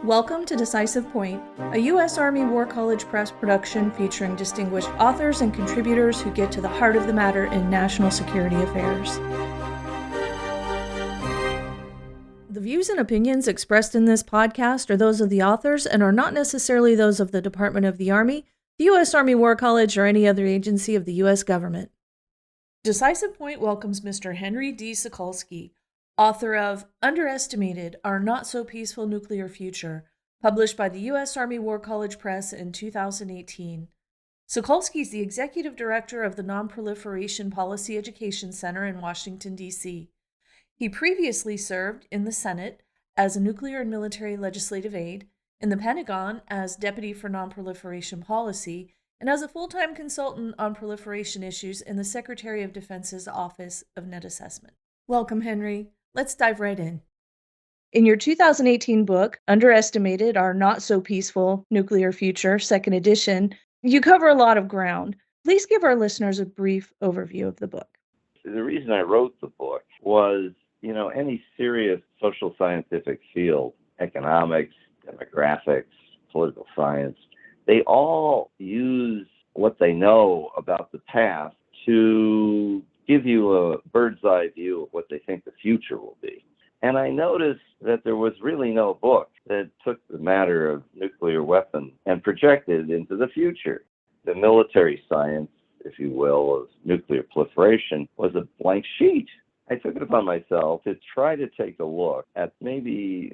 Welcome to Decisive Point, a U.S. Army War College Press production featuring distinguished authors and contributors who get to the heart of the matter in national security affairs. The views and opinions expressed in this podcast are those of the authors and are not necessarily those of the Department of the Army, the U.S. Army War College, or any other agency of the U.S. government. Decisive Point welcomes Mr. Henry D. Sokolski, author of Underestimated, Our Not-So-Peaceful Nuclear Future, published by the U.S. Army War College Press in 2018. Sokolski is the executive director of the Non-Proliferation Policy Education Center in Washington, D.C. He previously served in the Senate as a nuclear and military legislative aide, in the Pentagon as Deputy for Non-Proliferation Policy, and as a full-time consultant on proliferation issues in the Secretary of Defense's Office of Net Assessment. Welcome, Henry. Let's dive right in. In your 2018 book, Underestimated, Our Not-So-Peaceful Nuclear Future, second edition, you cover a lot of ground. Please give our listeners a brief overview of the book. The reason I wrote the book was, any serious social scientific field, economics, demographics, political science, they all use what they know about the past to give you a bird's eye view of what they think the future will be. And I noticed that there was really no book that took the matter of nuclear weapons and projected into the future. The military science, if you will, of nuclear proliferation was a blank sheet. I took it upon myself to try to take a look at maybe,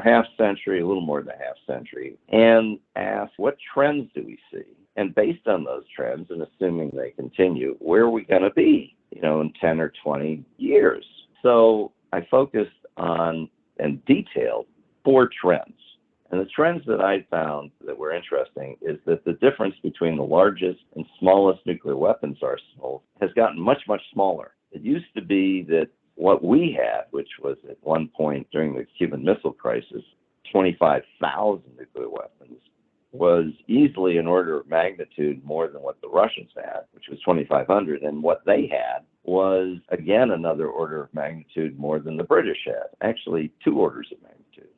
half century, a little more than a half century, and ask what trends do we see? And based on those trends, and assuming they continue, where are we going to be, in 10 or 20 years? So I focused on and detailed 4 trends. And the trends that I found that were interesting is that the difference between the largest and smallest nuclear weapons arsenals has gotten much, much smaller. It used to be that what we had, which was at one point during the Cuban Missile Crisis, 25,000 nuclear weapons, was easily an order of magnitude more than what the Russians had, which was 2,500, and what they had was, again, another order of magnitude more than the British had, actually 2 orders of magnitude.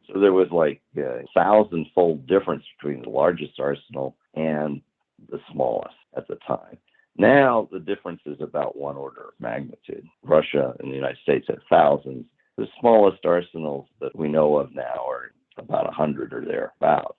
So there was like a 1,000-fold difference between the largest arsenal and the smallest at the time. Now the difference is about 1 order of magnitude. Russia and the United States had thousands. The smallest arsenals that we know of now are about 100 or thereabouts.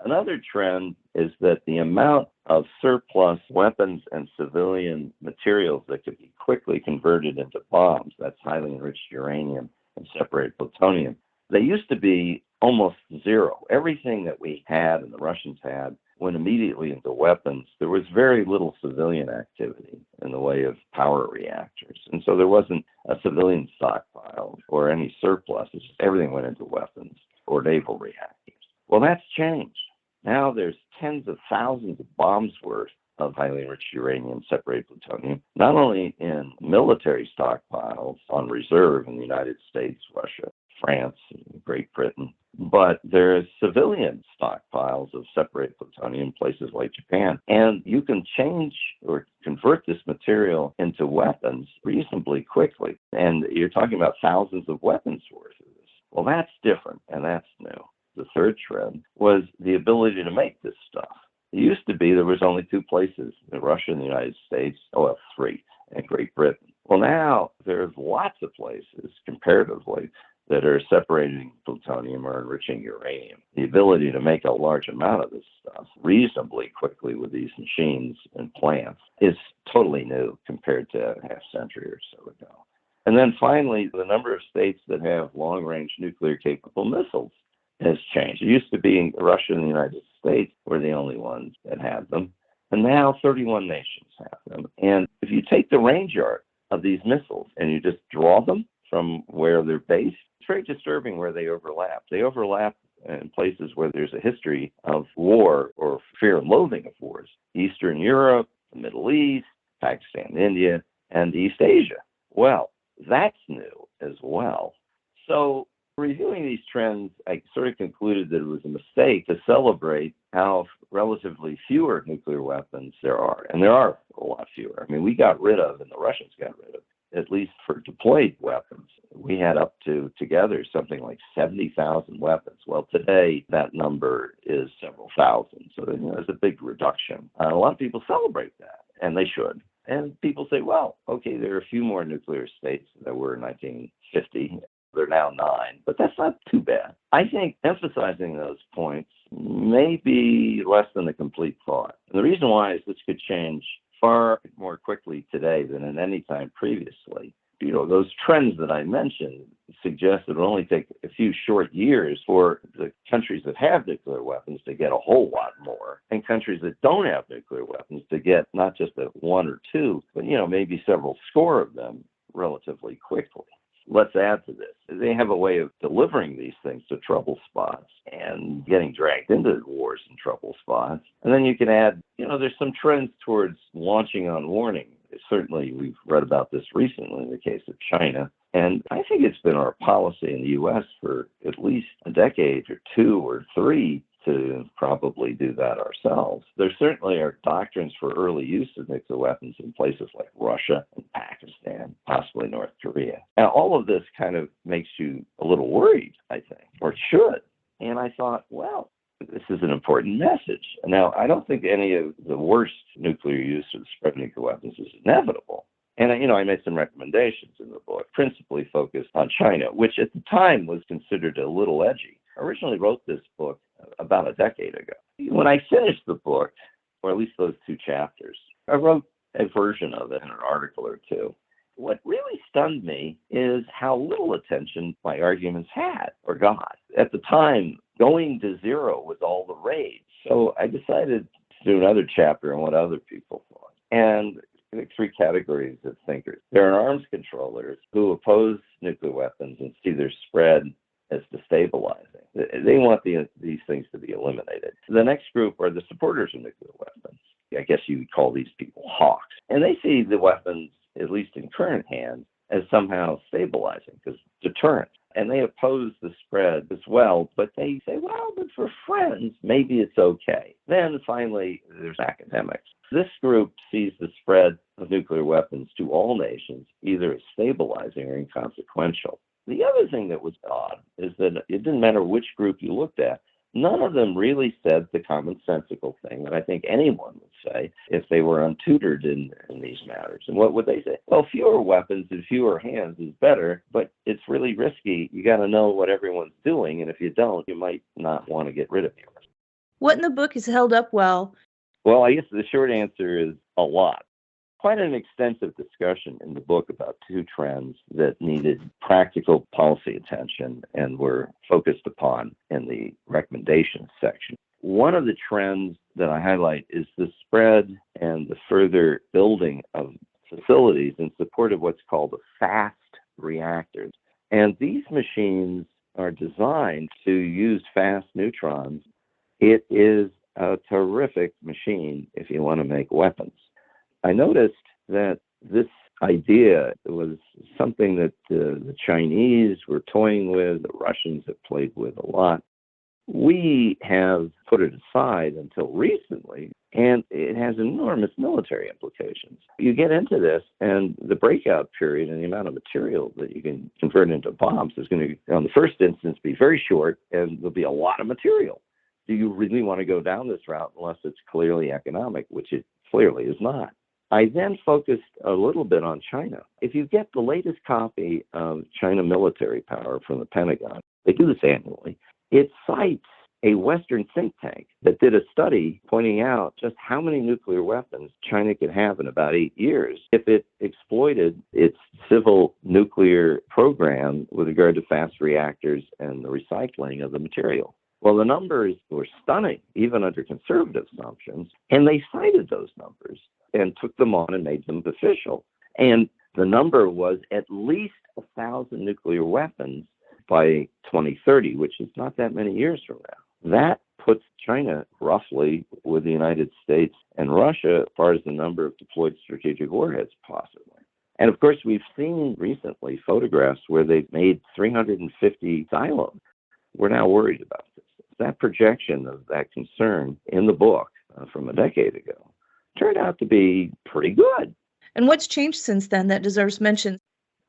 Another trend is that the amount of surplus weapons and civilian materials that could be quickly converted into bombs, that's highly enriched uranium and separated plutonium, they used to be almost zero. Everything that we had and the Russians had went immediately into weapons. There was very little civilian activity in the way of power reactors. And so there wasn't a civilian stockpile or any surplus. It's just everything went into weapons or naval reactors. Well, that's changed. Now there's tens of thousands of bombs worth of highly enriched uranium, separated plutonium, not only in military stockpiles on reserve in the United States, Russia, France, and Great Britain, but there's civilian stockpiles of separated plutonium in places like Japan. And you can change or convert this material into weapons reasonably quickly. And you're talking about thousands of weapons worth of this. Well, that's different, and that's new. The third trend was the ability to make this stuff. It used to be there was only 2 places, Russia and the United States, 3, and Great Britain. Well, now there's lots of places, comparatively, that are separating plutonium or enriching uranium. The ability to make a large amount of this stuff reasonably quickly with these machines and plants is totally new compared to a half century or so ago. And then finally, the number of states that have long-range nuclear-capable missiles has changed. It used to be Russia and the United States were the only ones that had them, and now 31 nations have them. And if you take the range art of these missiles and you just draw them from where they're based, it's very disturbing where they overlap. They overlap in places where there's a history of war or fear and loathing of wars. Eastern Europe, the Middle East, Pakistan, India, and East Asia. Well, that's new as well. So reviewing these trends, I sort of concluded that it was a mistake to celebrate how relatively fewer nuclear weapons there are. And there are a lot fewer. I mean, we got rid of, and the Russians got rid of, at least for deployed weapons. We had up to together something like 70,000 weapons. Well, today that number is several thousand. So there's a big reduction. A lot of people celebrate that, and they should. And people say, well, okay, there are a few more nuclear states than there were in 1950. They're now 9, but that's not too bad. I think emphasizing those points may be less than a complete thought. And the reason why is this could change far more quickly today than at any time previously. Those trends that I mentioned suggest it will only take a few short years for the countries that have nuclear weapons to get a whole lot more, and countries that don't have nuclear weapons to get not just a 1 or 2, but maybe several score of them relatively quickly. Let's add to this. They have a way of delivering these things to trouble spots and getting dragged into wars and trouble spots. And then you can add, there's some trends towards launching on warning. Certainly, we've read about this recently in the case of China. And I think it's been our policy in the U.S. for at least a decade or 2 or 3 to probably do that ourselves. There certainly are doctrines for early use of nuclear weapons in places like Russia and Pakistan, possibly North Korea. And all of this kind of makes you a little worried, I think, or it should. And I thought, well, this is an important message. Now, I don't think any of the worst nuclear use or the spread of nuclear weapons is inevitable. And, I made some recommendations in the book, principally focused on China, which at the time was considered a little edgy. I originally wrote this book about a decade ago. When I finished the book, or at least those 2 chapters, I wrote a version of it in an article or 2. What really stunned me is how little attention my arguments had or got. At the time, going to zero was all the rage. So I decided to do another chapter on what other people thought. And 3 categories of thinkers. There are arms controllers who oppose nuclear weapons and see their spread as destabilizing. They want these things to be eliminated. The next group are the supporters of nuclear weapons. I guess you would call these people hawks. And they see the weapons, at least in current hands, as somehow stabilizing, because deterrent. And they oppose the spread as well, but they say, well, but for friends, maybe it's okay. Then finally, there's academics. This group sees the spread of nuclear weapons to all nations either as stabilizing or inconsequential. The other thing that was odd is that it didn't matter which group you looked at, none of them really said the commonsensical thing that I think anyone would say if they were untutored in these matters. And what would they say? Well, fewer weapons in fewer hands is better, but it's really risky. You got to know what everyone's doing, and if you don't, you might not want to get rid of yours. What in the book has held up well? Well, I guess the short answer is a lot. Quite an extensive discussion in the book about 2 trends that needed practical policy attention and were focused upon in the recommendations section. One of the trends that I highlight is the spread and the further building of facilities in support of what's called the fast reactors. And these machines are designed to use fast neutrons. It is a terrific machine if you want to make weapons. I noticed that this idea was something that the Chinese were toying with, the Russians have played with a lot. We have put it aside until recently, and it has enormous military implications. You get into this, and the breakout period and the amount of material that you can convert into bombs is going to, on the first instance, be very short, and there'll be a lot of material. Do you really want to go down this route unless it's clearly economic, which it clearly is not? I then focused a little bit on China. If you get the latest copy of China military power from the Pentagon, they do this annually, it cites a Western think tank that did a study pointing out just how many nuclear weapons China could have in about 8 years if it exploited its civil nuclear program with regard to fast reactors and the recycling of the material. Well, the numbers were stunning, even under conservative assumptions, and they cited those numbers and took them on and made them official. And the number was at least 1,000 nuclear weapons by 2030, which is not that many years from now. That puts China roughly with the United States and Russia as far as the number of deployed strategic warheads possibly. And of course, we've seen recently photographs where they've made 350 silos. We're now worried about this. That projection of that concern in the book from a decade ago turned out to be pretty good. And what's changed since then that deserves mention?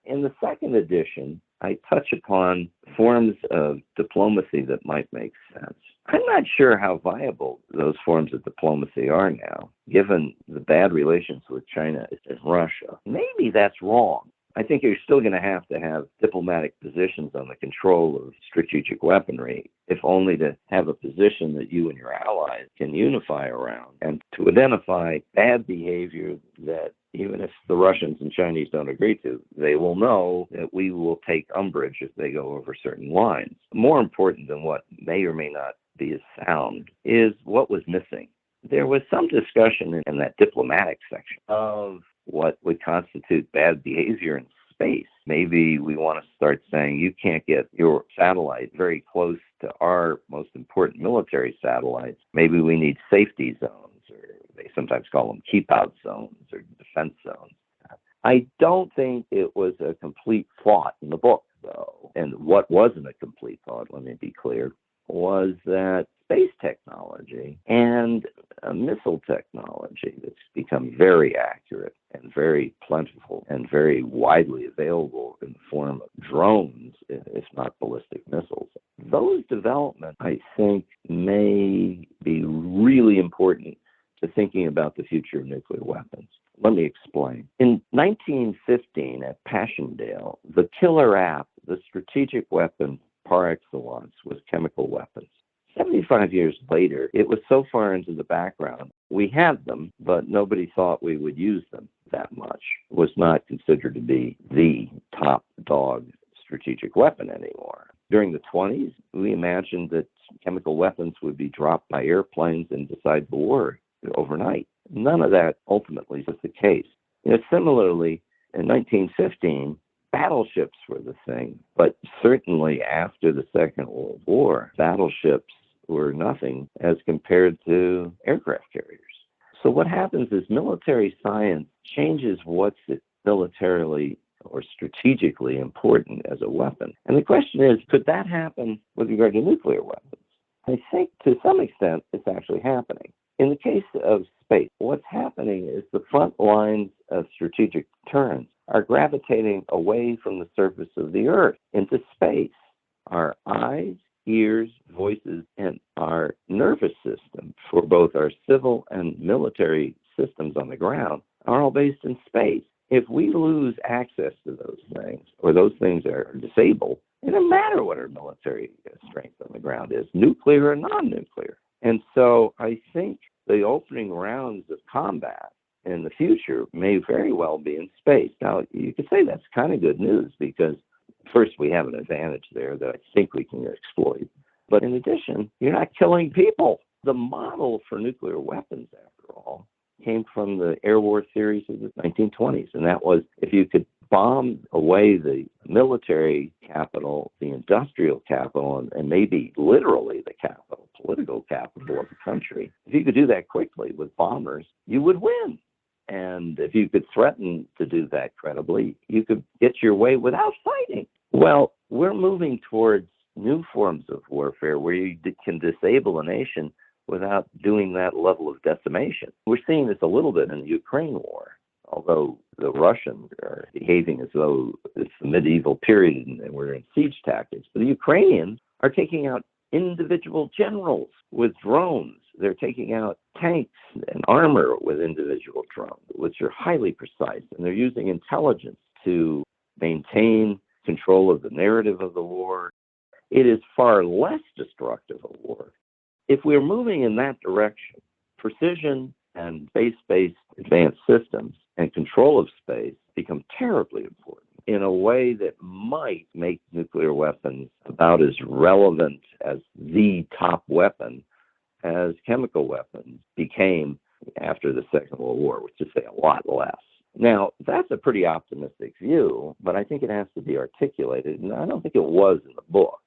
In the second edition, I touch upon forms of diplomacy that might make sense. I'm not sure how viable those forms of diplomacy are now, given the bad relations with China and Russia. Maybe that's wrong. I think you're still going to have diplomatic positions on the control of strategic weaponry, if only to have a position that you and your allies can unify around, and to identify bad behavior that even if the Russians and Chinese don't agree to, they will know that we will take umbrage if they go over certain lines. More important than what may or may not be as sound is what was missing. There was some discussion in that diplomatic section of what would constitute bad behavior in space. Maybe we want to start saying you can't get your satellite very close to our most important military satellites. Maybe we need safety zones, or they sometimes call them keep-out zones or defense zones. I don't think it was a complete thought in the book, though. And what wasn't a complete thought, let me be clear, was that space technology and missile technology that's become very accurate and very plentiful and very widely available in the form of drones, if not ballistic missiles. Those developments, I think, may be really important to thinking about the future of nuclear weapons. Let me explain. In 1915 at Passchendaele, the killer app, the strategic weapon par excellence, was chemical weapons. 75 years later, it was so far into the background. We had them, but nobody thought we would use them that much. It was not considered to be the top dog strategic weapon anymore. During the 20s, we imagined that chemical weapons would be dropped by airplanes and decide the war overnight. None of that ultimately was the case. Similarly, in 1915, battleships were the thing, but certainly after the Second World War, battleships were nothing as compared to aircraft carriers. So what happens is military science changes what's militarily or strategically important as a weapon. And the question is, could that happen with regard to nuclear weapons? I think to some extent it's actually happening. In the case of space, what's happening is the front lines of strategic deterrence are gravitating away from the surface of the Earth into space. Our eyes, ears, voices, and our nervous system for both our civil and military systems on the ground are all based in space. If we lose access to those things, or those things are disabled, it doesn't matter what our military strength on the ground is, nuclear or non-nuclear. And so I think the opening rounds of combat in the future may very well be in space. Now, you could say that's kind of good news because first, we have an advantage there that I think we can exploit. But in addition, you're not killing people. The model for nuclear weapons, after all, came from the air war theories of the 1920s. And that was if you could bomb away the military capital, the industrial capital, and maybe literally the capital, political capital of the country, if you could do that quickly with bombers, you would win. And if you could threaten to do that credibly, you could get your way without fighting. Well, we're moving towards new forms of warfare where you can disable a nation without doing that level of decimation. We're seeing this a little bit in the Ukraine war, although the Russians are behaving as though it's the medieval period and we're in siege tactics. But the Ukrainians are taking out individual generals with drones. They're taking out tanks and armor with individual drones, which are highly precise. And they're using intelligence to maintain control of the narrative of the war. It is far less destructive a war. If we're moving in that direction, precision and space-based advanced systems and control of space become terribly important in a way that might make nuclear weapons about as relevant as the top weapon as chemical weapons became after the Second World War, which is to say a lot less. Now, that's a pretty optimistic view, but I think it has to be articulated, and I don't think it was in the book.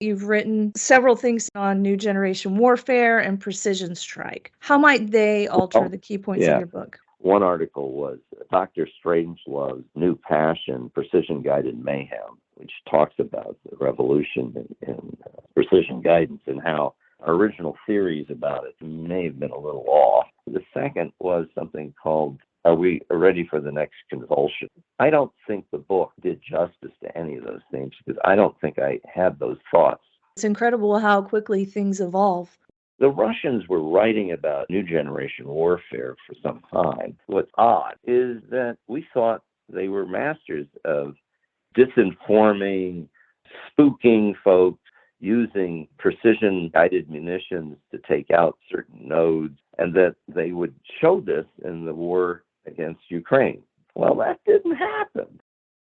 You've written several things on new generation warfare and precision strike. How might they alter the key points of your book? One article was Dr. Strangelove's New Passion, Precision-Guided Mayhem, which talks about the revolution in precision guidance and how our original theories about it may have been a little off. The second was something called Are we ready for the next convulsion? I don't think the book did justice to any of those things because I don't think I had those thoughts. It's incredible how quickly things evolve. The Russians were writing about new generation warfare for some time. What's odd is that we thought they were masters of disinforming, spooking folks, using precision-guided munitions to take out certain nodes, and that they would show this in the war against Ukraine. Well, that didn't happen.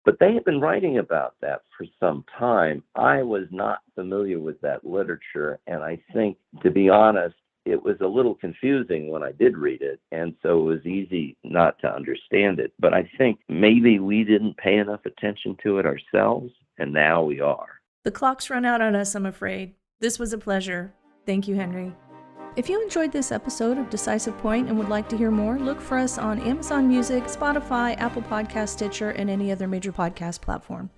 But they had been writing about that for some time. I was not familiar with that literature, and I think, to be honest, it was a little confusing when I did read it, and so it was easy not to understand it. But I think maybe we didn't pay enough attention to it ourselves, and now we are. The clock's run out on us, I'm afraid. This was a pleasure. Thank you, Henry. If you enjoyed this episode of Decisive Point and would like to hear more, look for us on Amazon Music, Spotify, Apple Podcast, Stitcher, and any other major podcast platform.